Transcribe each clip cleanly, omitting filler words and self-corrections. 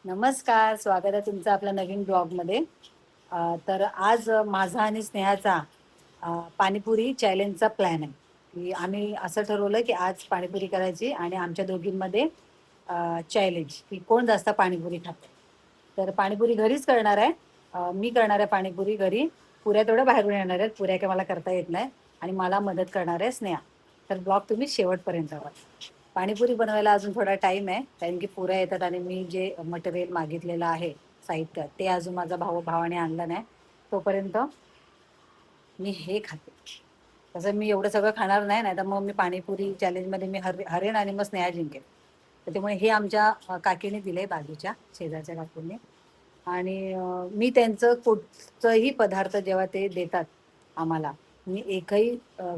नमस्कार, स्वागत आहे तुमचं आपल्या नवीन ब्लॉगमध्ये. तर आज माझा आणि स्नेहाचा पाणीपुरी चॅलेंजचा प्लॅन आहे, की आम्ही असं ठरवलं की आज पाणीपुरी करायची आणि आमच्या दोघींमध्ये चॅलेंज की कोण जास्त पाणीपुरी खातं. तर पाणीपुरी घरीच करणार आहे. मी करणार आहे पाणीपुरी घरी. पुऱ्या तेवढ्या बाहेरून येणार आहेत. पुऱ्या काय मला करता येत नाही आणि मला मदत करणार आहे स्नेहा. तर ब्लॉग तुम्ही शेवटपर्यंत हवा. पाणीपुरी बनवायला अजून थोडा टाइम आहे, कारण की पुऱ्या येतात आणि मी जे मटेरियल मागितलेलं आहे साहित्य ते अजून माझा भावाने आणलं नाही. तोपर्यंत मी हे खाते. तसं मी एवढं सगळं खाणार नाही, नाही तर मग मी पाणीपुरी चॅलेंजमध्ये मी हरेन आणि मग स्नेहा जिंकेल. त्याच्यामुळे हे आमच्या काकीने दिले, बाजूच्या शेजारच्या काकूंनी. आणि मी त्यांचं कुठचंही पदार्थ जेव्हा ते देतात आम्हाला, मी एकही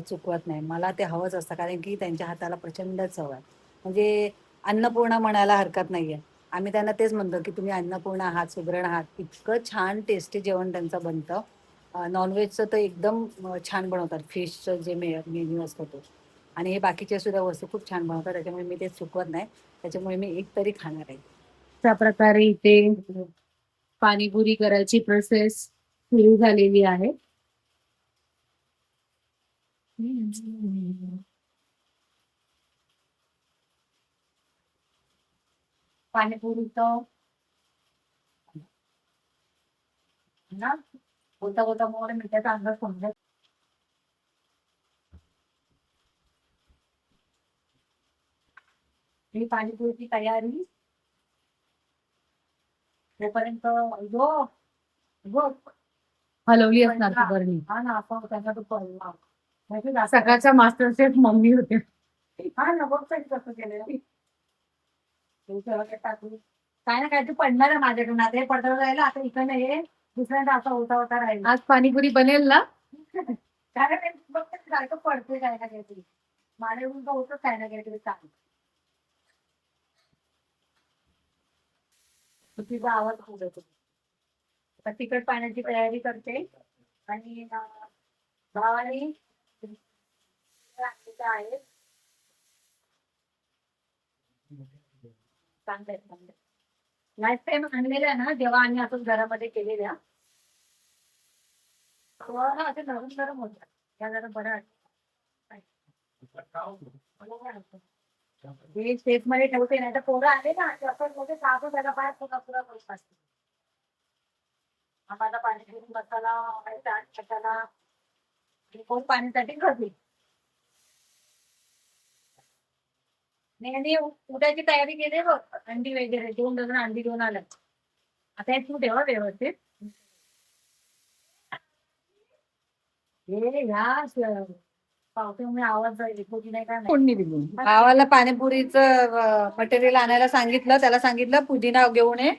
चुकवत नाही. मला ते हवंच असतं, कारण की त्यांच्या हाताला प्रचंड चव आहे. म्हणजे अन्नपूर्णा म्हणायला हरकत नाही आहे. आम्ही त्यांना तेच म्हणतो की तुम्ही अन्नपूर्णा आहात, सुगरण आहात. इतकं छान टेस्टी जेवण त्यांचं बनतं. नॉनव्हेजचं तर एकदम छान बनवतात. फिशचं जे मेन्यू असतो तो, आणि हे बाकीच्या सुद्धा वस्तू खूप छान बनवतात. त्याच्यामुळे मी ते चुकवत नाही. त्याच्यामुळे मी एक तरी खाणार आहे. अशा प्रकारे इथे पाणीपुरी करायची प्रोसेस सुरू झालेली आहे. पाणीपुरी तर ना, बोलता बोलता मोर मिठाचा अंदाज समजत. ही पाणीपुरीची तयारी तोपर्यंत जो जो हलवली असणार ती बरणी. हा ना, आपण त्यांना तो पडला माहिती आहे का? सकाळचा मास्टर शेफ मम्मी होते. हा ना, बघ कसं केलेलं मी. तू तेव्हा काय टाकली? काय ना काय तू पडणार आहे माझ्याकडून. आता हे पडलं राहिलं, आता इकडनं हे दुसऱ्यांदा असा होता होता राहील. आज पाणीपुरी बनेल ना? काय नाही, बघ ते सारखं पडते काय ना काहीतरी. माझ्याकडून तर होतच काय ना काहीतरी चांगलं. तिचा आवाज खूप येतो. आता तिखट पाण्याची तयारी करते. आणि भावाने आणलेलं आहे. चांगलं चांगलं. लास्ट टाइम आणलेल्या ना, जेव्हा आम्ही असं घरामध्ये केलेल्या, तेव्हा ना असे नरम नरम होतात. त्या जरा बरं वाटतं. हे सेफ मध्ये ठेवते, नाही तर पोरं आले ना आपण मध्ये साबू त्याला बाहेर पुरा पुरा करत असते. आम्हाला पाणीपुरी मसाला चाट मसाला आणि कोण पाणीसाठी करते. नाही आणि उद्याची तयारी केली बघ. अंडी वगैरे 2 डझन अंडी घेऊन आलं. आता हे तू ठेवा व्यवस्थित. हे ह्या पावसामुळे आवाज येतो की नाही काय माहिती. कोणी दिली? भावाला पाणीपुरीचं मटेरियल आणायला सांगितलं. त्याला सांगितलं पुदिना घेऊन ये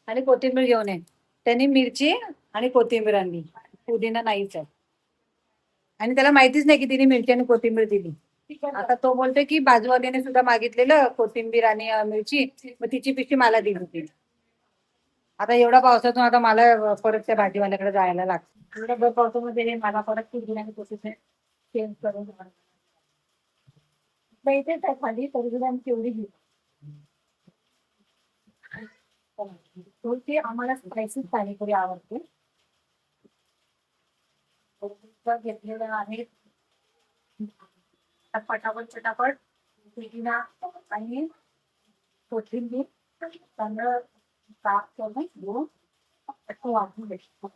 आणि कोथिंबीर घेऊन ये. त्यांनी मिरची आणि कोथिंबीर आणली, पुदिना नाहीच आहे. आणि त्याला माहितीच नाही की तिने मिरची आणि कोथिंबीर दिली. आता तो बोलतोय की बाजूवाल्याने सुद्धा मागितलेलं कोथिंबीर आणि मिरची, मग तिची पिशवी मला दिली होती. आता एवढ्या पावसातून आता मला परत त्या भाजीवाल्याकडे जायला लागतं. एवढ्या भर पावसामध्ये हे मला परत पुदिना आणि कोथिंबीर चेंज करून इथेच आहे खाली, तरी सुद्धा आम्ही तेवढी घेऊ. थोडी आम्हाला स्पायसी पाणीपुरी आवडते. घेतलेलं आहे पटापट पटापट पुदिना आणि कोथिंबीर तांदळ साफ करून घेऊन वाटून घेतो.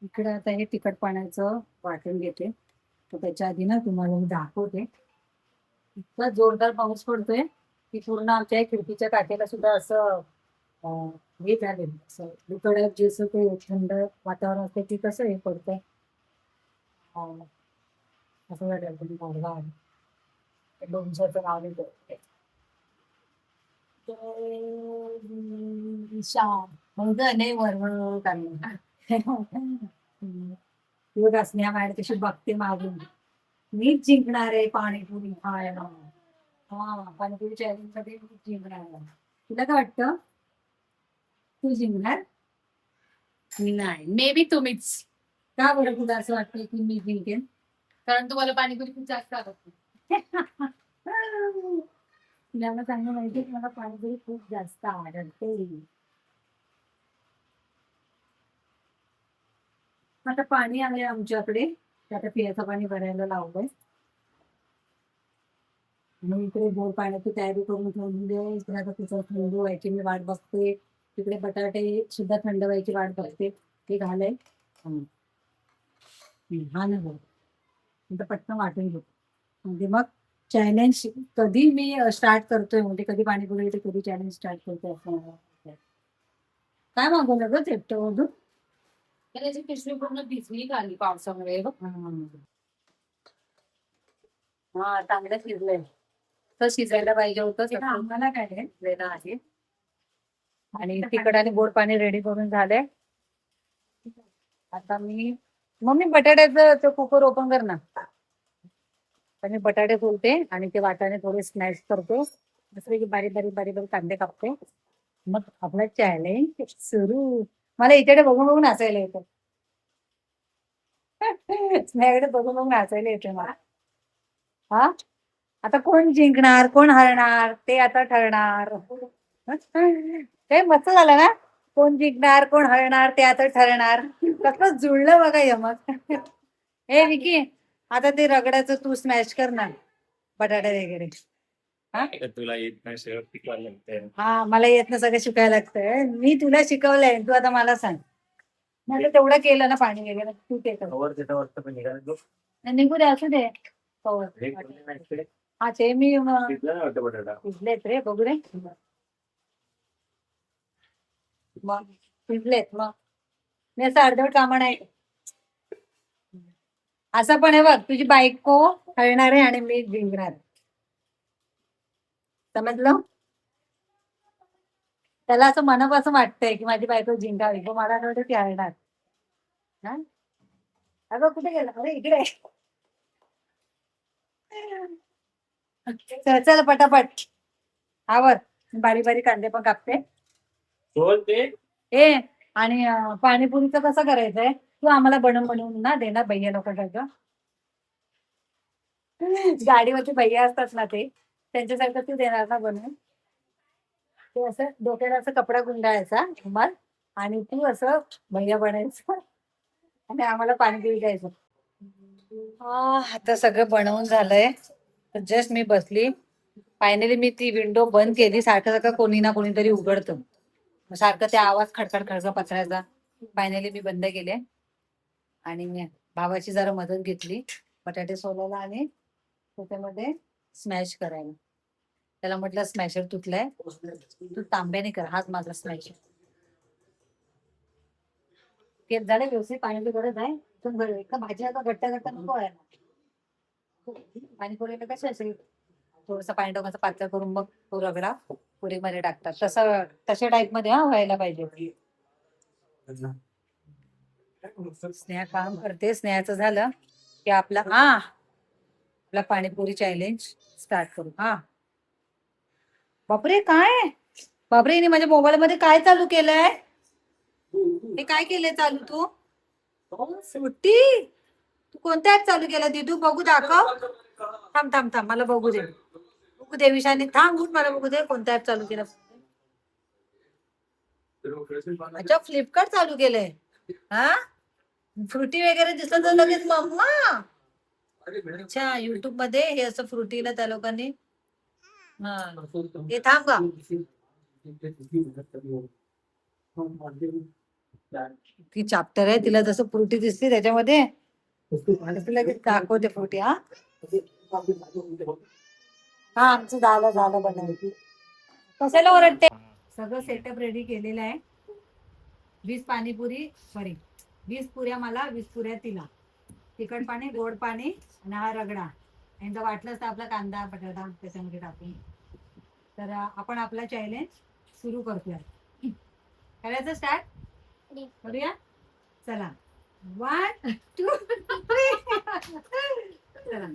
इकडे आता हे तिखट पाण्याचं वाटून घेते. तर त्याच्या आधी ना तुम्हाला मी दाखवते. इतका जोरदार पाऊस पडतोय की पूर्ण आमच्या खिडकीच्या काठेला सुद्धा असं हे झाले, असं कडक जसं ते थंड वातावरण असते की कसं हे पडतंय. असं झालं तुम्ही मारला आहे लोणच्याचं नाव नाही करते. मग नाही वरवर काढून असण्या बाहेर कशी बघते मागून. मीच जिंकणार आहे पाणीपुरी खायला. हा, पाणीपुरी चॅलेंज मध्ये मीच जिंकणार आहे. तुला काय वाटतं? तू जिंकणार? नाही, मे बी तुम्हीच. का बरं तुला असं वाटतं की मी जिंकेन? कारण तुम्हाला पाणीपुरी खूप जास्त आवडते. तुला चांगलं माहिती आहे की मला पाणीपुरी खूप जास्त आवडते. आता पाणी आहे आमच्याकडे, ते आता पियाचं पाणी भरायला लावलंय. मग इकडे गोड पाण्याची तयारी करून ठेवलेली आहे. इकडे आता तिचं थंड व्हायची मी वाट बघते. तिकडे बटाटे सुद्धा थंड व्हायची वाट बघते. ते घालय. हा ना बघ, आता पटकन वाटून घेऊ. म्हणजे मग चॅलेंज कधी मी स्टार्ट करतोय, म्हणजे कधी पाणीपुरी येते कधी चॅलेंज स्टार्ट करतोय असं मला वाटतंय. काय मागवलं ग झेप्टो मधून? त्याची पिशवी पूर्ण भिजली खाली पावसामुळे बघ. हा चांगलं शिजलंय. तर शिजायला पाहिजे होतं. सगळं आम्हाला काय आहे वेळा आहे. आणि तिखट आणि गोड पाणी रेडी करून झालंय. आता मी मम्मी बटाट्याचं ते कुकर ओपन कर ना. तर मी बटाटे खोलते आणि ते वाटाणे थोडे स्मॅश करतो. दुसरे की बारीक बारीक बारीक बारीक कांदे कापते. मग आपला चॅलेंज सुरू. मला इकडे बघून बघून हसायला येतं. माझ्याकडे बघून बघून हसायला येते मला. हा, आता कोण जिंकणार कोण हरणार ते आता ठरणार. ते मस्त झालं ना. कोण जिंकणार कोण हरणार ते आता ठरणार. कसं जुळलं बघा यमक. हे विकी, आता ते रगड्याचं तू स्मॅश कर ना, बटाटे वगैरे. हा तुला येत नाही सगळं पिकवायला लागतंय. हा, मला येत ना सगळं शिकायला लागतंय. मी तुला शिकवलंय, तू आता मला सांग. नाही तर तेवढं केलं ना पाणी वगैरे तू ते कर. कवर त्याच्या वरती पण निघाला तो. निघू दे असू दे. हो. हे कोणी नाही इकडे. हा ते मी शिजला नाही वाटतं बटाटा. शिजलेत रे, बघू रे. मग शिजलेत मग मी असं अर्धवट कामं नाही. असं पण आहे बघ, तुझी बायको हळणार आहे आणि मी जिंकणार. समजलं? त्याला असं मनापासून वाटतंय की माझी बायको जिंकावी, पण मला वाटतं ती हळणार. हा, अगं कुठे गेला? अरे इकडे. चल चल पटापट आवर. बारीक बारीक कांदे पण कापते. बोल ते. ए, आणि पाणीपुरीचं कसं करायचंय तू आम्हाला बनवून ना दे ना, भैया लोकांसारखं. गाडीवरचे भैया असतात ना ते, त्यांच्यासारखं तू देणार ना बनवून. ते असं डोक्याला असं कपडा गुंडाळायचा रुमाल, आणि तू असं भैया बनायचं आणि आम्हाला पाणीपुरी द्यायचं. आता सगळं बनवून झालंय. जस्ट मी बसली. फायनली मी ती विंडो बंद केली. सारखं सारखं कोणी ना कोणीतरी उघडतं, सारखं ते आवाज खडखड खडखड पत्र्याचा. फायनली मी बंद केले आणि भावाची जरा मदत घेतली बटाटे सोलायला आणि त्याच्यामध्ये स्मॅश करायला. त्याला म्हटलं स्मॅशर तुटलाय, तू तांब्याने कर, हाच माझा स्मॅशर. ते झालं व्यवस्थित. पाण्याची गरज आहे का? भाजी आता घट्ट घट्ट नको आहे ना. पाणीपुरीला कसं असेल थोडस पाणी टाकायचं पातळ करून मग तो रगडा पुरीमध्ये टाकतात, तसं तशा टाईप मध्ये व्हायला पाहिजे. स्नेहा काम करते. स्नेहाचं झालं की आपला पाणीपुरी चॅलेंज स्टार्ट करू. हा, बापरे काय, बापरे हिने माझ्या मोबाईल मध्ये काय चालू केलंय? हे काय केलंय चालू तू? सुट्टी? तू कोणत्या ऍप चालू केला दिदू? बघू दाखव. थांब थांब थांब, मला बघू दे. बघू दे विशाने, थांब उठ, मला बघू दे कोणत्या ऍप चालू केला. अच्छा, फ्लिपकार्ट चालू केलंय. हा, फ्रुटी वगैरे दिसलं तर लगेच मम्मा. अच्छा, युट्यूब मध्ये हे असं फ्रुटीला त्या लोकांनी. हा, हे थांब का. ती चाप्टर आहे, तिला जसं फ्रुटी दिसते त्याच्यामध्ये लगेच दाखवते फ्रुटी. हा हा, आमचं झालं झालं बनवायची. कशाला ओरडते? सगळं सेटअप रेडी केलेलं आहे. 20 पाणीपुरी, सॉरी 20 पुऱ्या मला, 20 पुऱ्या तिला. तिखट पाणी, गोड पाणी आणि हा रगडा. आणि जर वाटलंच तर आपला कांदा बटाटा त्याच्यामध्ये टाकून. तर आपण आपला चॅलेंज सुरू करतोय. करायचं स्टार्ट करूया. चला, 1 2 3. चला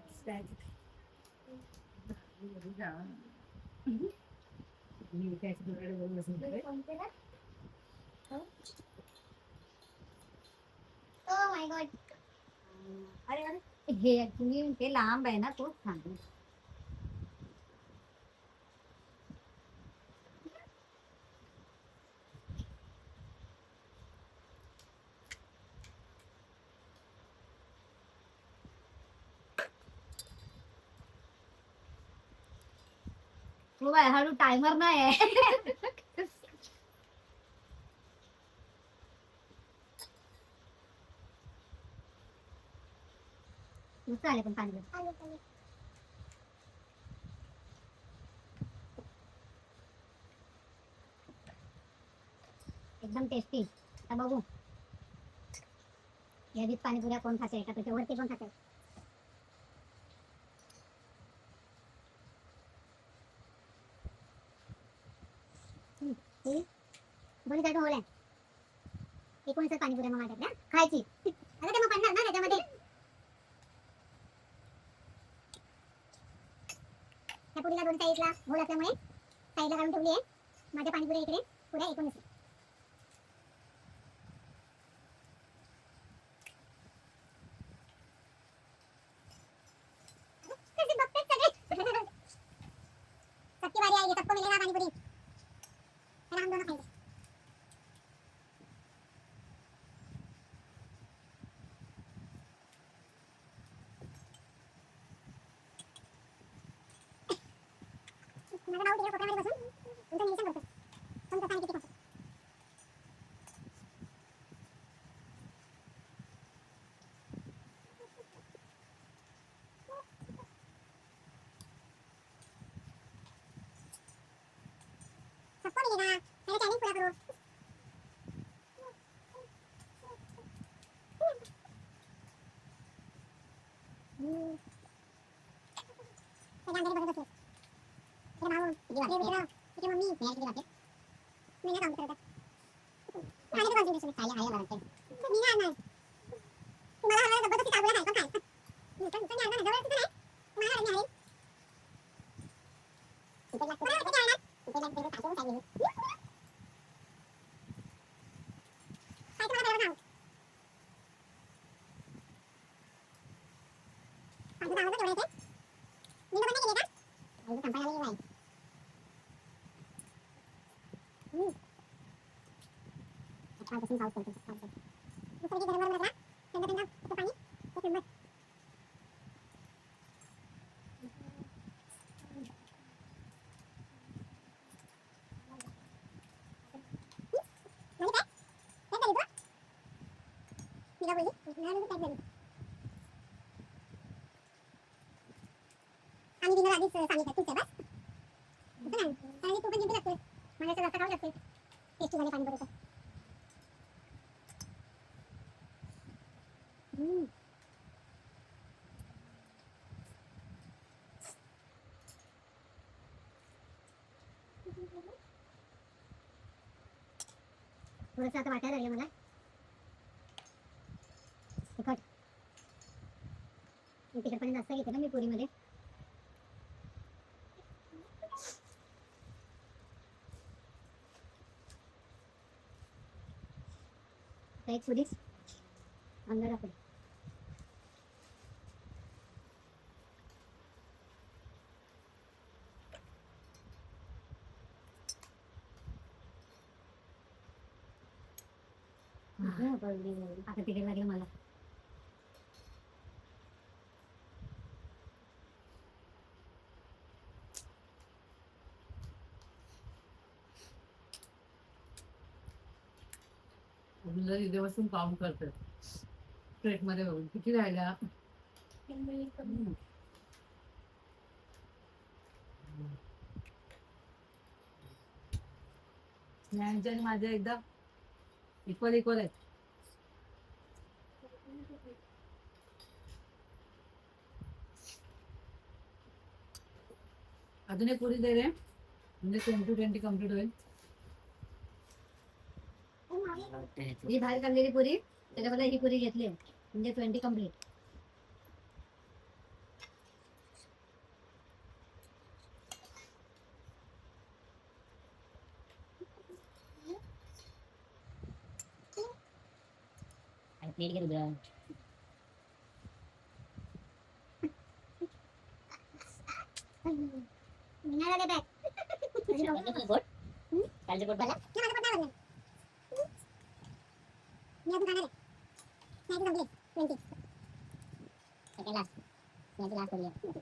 स्टार्ट. अरे अरे, हे ऍक्च्युली ते लांब आहे ना, तोच थांब. हो बाय हळू टायमर नाही आहे. मस्त आले पण पाणी. एकदम टेस्टी. आता बघू यादीत पाणीपुऱ्या कोण खाते का त्याच्यावरती पण खाते. दोन्ही साईड होल आहे. एकोणीसच पाणीपुऱ्या मग माझ्याकडे खायची. आता ते मग पडणार ना त्याच्यामध्ये. त्या पुरीला दोन साईडला होल असल्यामुळे साईडला काढून ठेवली आहे. माझ्या पाणीपुऱ्या इकडे पुऱ्या 19. सबकी बारी आएगी, सबको मिलेगा पानीपुरी. चला हम दोनों खाएंगे. माझं नाव तिकडे कोपऱ्यामध्ये बसून तुमचं निरीक्षण करतो. तुमचं पाणी किती खातो. सबको मिलेगा. मेरा चैलेंज पूरा करो. मेरा अंदर बस बस. मेरा भाऊ, मेरे मित्र, मेरी मम्मी, मेरी किती बाकी. मैं ना काम करता. खाने को कॉन्सेंट्रेशन खाया खाया बनते. मी ना नाही. तुम्हाला हवं जबरदस्ती चालू आहे पण काय. मी पण नाही आणणार जबरदस्ती नाही. मला नाही आहे. इथे लागतो किती आणणार? इथे लागतो टाकून सांगितलं. काय तुम्हाला बरोबर नाव. पाणी दावलं तेवढे ते. मी पण नाही गेले का? आई संपायला गेली नाही. सकाळपासून पाऊस पडतो. दुसरी गरम गरम लागला. थंड थंड असं पाणी. एक नंबर. म्हणजे काय? काय झाली तू? मी काय बोलली? नाही काय झाली? आम्ही दिनं आधीच सांगितलं तुझं बस. असं नाही. कारण तू पण जिंकू शकते. मला जास्त खाऊ शकते. टेस्टी झाले पाणी बरोबर. थोडंसं आता वाटायला लागलं मला. तिखट. तिखटपणे जास्त घेते ना मी पुरीमध्ये. एक पुरी अंदर आपण आता तिकीट लागलं मला. इथे बसून काम करते प्लेट मध्ये बघून किती राहिला. स्नेहांच्या आणि माझ्या एकदा इक्वल इक्वल आहेत. अजून एक पुरी दे रे म्हणजे 20-20 कम्प्लीट होईल. ही बाहेर काढलेली पुरी त्याच्यामध्ये ही पुरी घेतली म्हणजे 20 कम्प्लीट. प्लेट घेऊ द्या. निघाला बॅग. बोट कालचे बोट मला माझा पोट नाही भरलं. मी अजून खाणार आहे. नाही संपले 20. सेकंड लास्ट याची लास्ट पुरी आहे.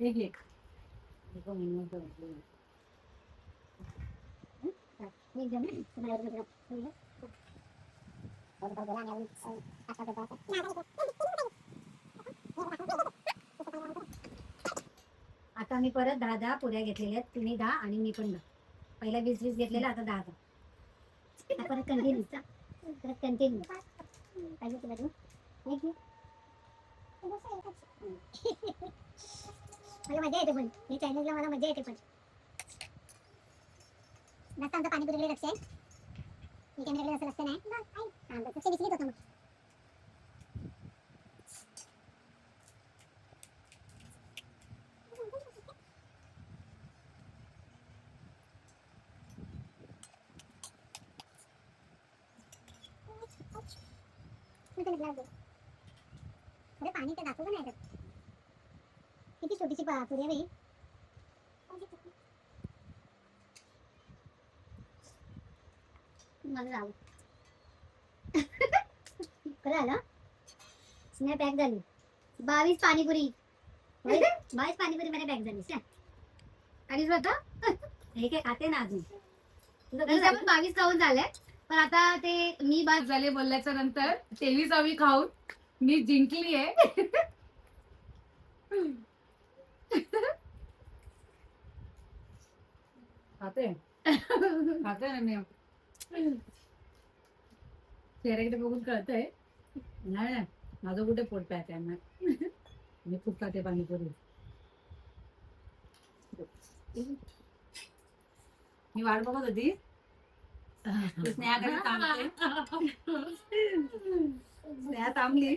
एक एक आता मी परत 10 पुऱ्या घेतलेल्या आहेत. तुम्ही 10 आणि मी पण 10. पहिला 20 घेतलेला, आता 10. आता परत कंटिन्यू पाहिजे तुला तू एक घे. मला मजा येते पण हे चॅलेंजला मला मजा येते पण जास्त आमचं पाणीपुरीकडे लक्ष आहे. मी कॅमेराकडे असं लक्ष नाही. लक्ष विसरीत होतं मग. अरे पाणी ते दाखवलं नाही त्यात. किती छोटीशी पुरी आहे बाई. माझं झालं. खरं आलं स्नॅप पॅक झाली 22 पाणीपुरी. 22 पाणीपुरी मध्ये पॅक झाली. आणि स्वतः हे काय खाते ना अजून. तुझं पण 22 खाऊन झाले, पण आता ते मी बाद झाले बोलल्याच्या नंतर 23 आम्ही खाऊन मी जिंकली आहे. खाते खाते ना मी. चेहऱ्याकडे बघून कळतंय. नाही नाही, माझं कुठे पोट पॅक आहे ना. मी खूप खाते पाणीपुरी. मी वाट बघत होती की स्नेहाकडे थांबते. स्नेहा थांबली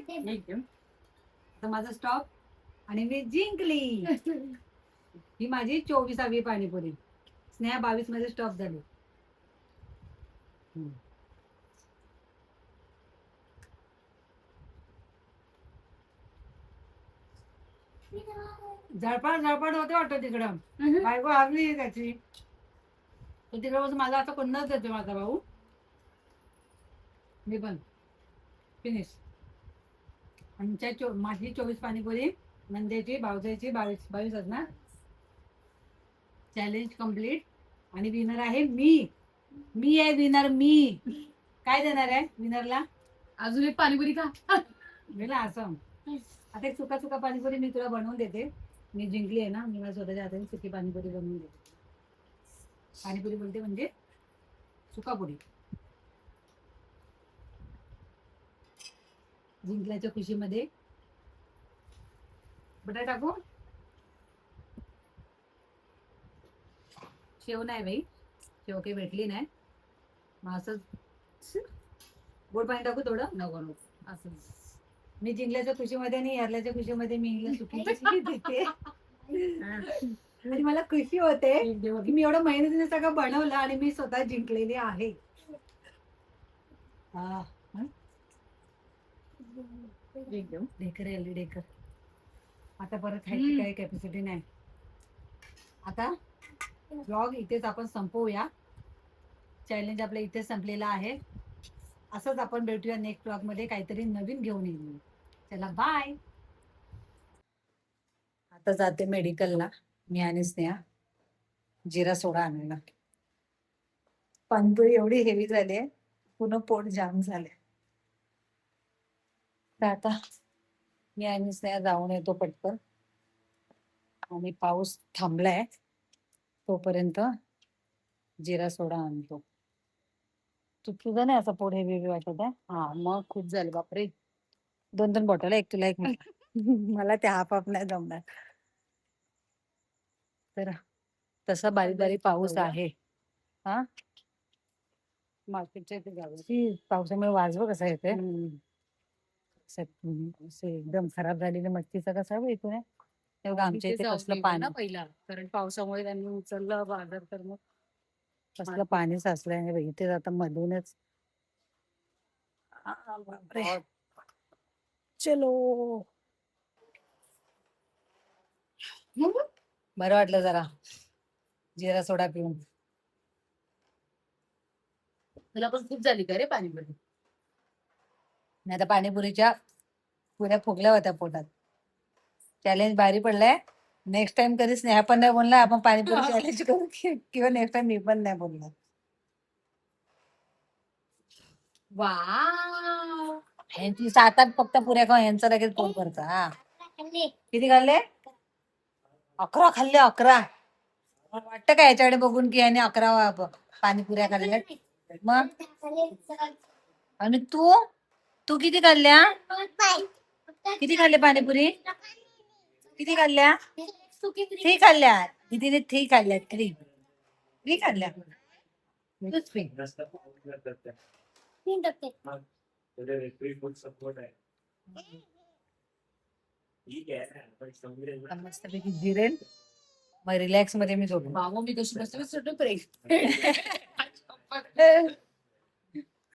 तर माझा स्टॉप आणि मी जिंकली. ही माझी 24वी पाणीपुरी. स्नेहा 22 मध्ये स्टॉप झाली. झळपड झळपड होते वाटत तिकडं. बायको हरली त्याची. तो तिकडे बसून माझा आता कोणच देतो माझा भाऊ. मी पण फिनिश. आमच्या माझी 24 पाणीपुरी, नंद्याची भाऊजाईची 22 असणार. Challenge complete. आणि विनर आहे मी. मी आहे विनर. मी काय देणार आहे विनरला? अजून एक पाणीपुरी खा. गेला असं. आता एक सुका सुका पाणीपुरी मी तुला बनवून देते. मी जिंकली आहे ना, मी मला स्वतःच्या हाताने सुकी पाणीपुरी बनवून देते. पाणीपुरी बोलते म्हणजे सुकापुरी. जिंकल्याच्या खुशीमध्ये बटाटा टाकू. शेव नाही बाई, शेव काही भेटली नाही. मग असंच गोड पाणी टाकू थोडं. नको नको असंच. मी जिंकल्याच्या खुशीमध्ये आणि हरल्याच्या खुशीमध्ये मी हिला सुकी देते. आणि मला खुशी होते की मी एवढं मेहनतीने सगळं बनवलं आणि मी स्वतः जिंकलेली आहे. ढेकर आली ढेकर. आता परत खायची काही कॅपॅसिटी नाही. आता ब्लॉग इथेच आपण संपवूया. चॅलेंज आपलं इथेच संपलेलं आहे. असंच आपण भेटूया नेक्स्ट ब्लॉग मध्ये काहीतरी नवीन घेऊन येईल. चला बाय. आता जाते मेडिकलला मी आणि स्नेहा जिरा सोडा आणायला. पाणीपुरी एवढी हेवी झाली आहे, पूर्ण पोट जाम झाले. तर आता मी आणि स्नेहा जाऊन येतो पटकन. आणि पाऊस थांबलाय तोपर्यंत जिरा सोडा आणतो. तुझा नाही असं पोट हेवी वाटत आहे? हा मग खूप झालं बापरे. 2 बॉटल, एक तुला एक मला. मला ते हाफ हाफ नाही जमणार. तर तसा बारीक बारीक पाऊस आहे. हा मार्केटच्या इथे जाऊ. पावसामुळे वाजव कसा येते. एकदम खराब झालेली मच्छीचा कसा येतो ना. तेव्हा आमच्या इथे कसलं पाणी पहिला, कारण पावसामुळे त्यांनी उचललं बाजार, तर मग कसलं पाणी साचलंय बाई इथे. आता मधूनच बापरे. चलो. बरं वाटलं जरा जिरा सोडा पिऊन. तुला पण खूप झाली का रे पाणीपुरी? नाही तर पाणीपुरीच्या पुऱ्या फुगल्या होत्या पोटात. चॅलेंज भारी पडलाय. नेक्स्ट टाइम कधी स्नेहा पण नाही बोलणार आपण पाणीपुरी चॅलेंज करू किंवा नेक्स्ट टाइम मी पण नाही बोलणार. वाव. ह्यांची 7-8 फक्त पुऱ्या खाऊन यांचा लगेच पोट भरतं. हा किती खाल्ले? 11 खाल्ले. 11 वाटतं का याच्याकडे बघून की याने 11 पाणीपुऱ्या खाल्ल्या? मग आणि तू तू किती खाल्ल्या? किती खाल्ले पाणीपुरी? किती खाल्ल्या? 3 खाल्ल्या. दीदीने 3 खाल्ल्या. 3 खाल्ल्या. तूच पी. जास्त पाऊस नाही करत त्या. 3%. त्याच्या रेफ्री फूड सपोर्ट आहे. ठीक आहे पण समुद्र आता मस्तपैकी जिरेल मग रिलॅक्स मध्ये मी झोपू. बाबा मी कशी बसते प्रेग्नेंट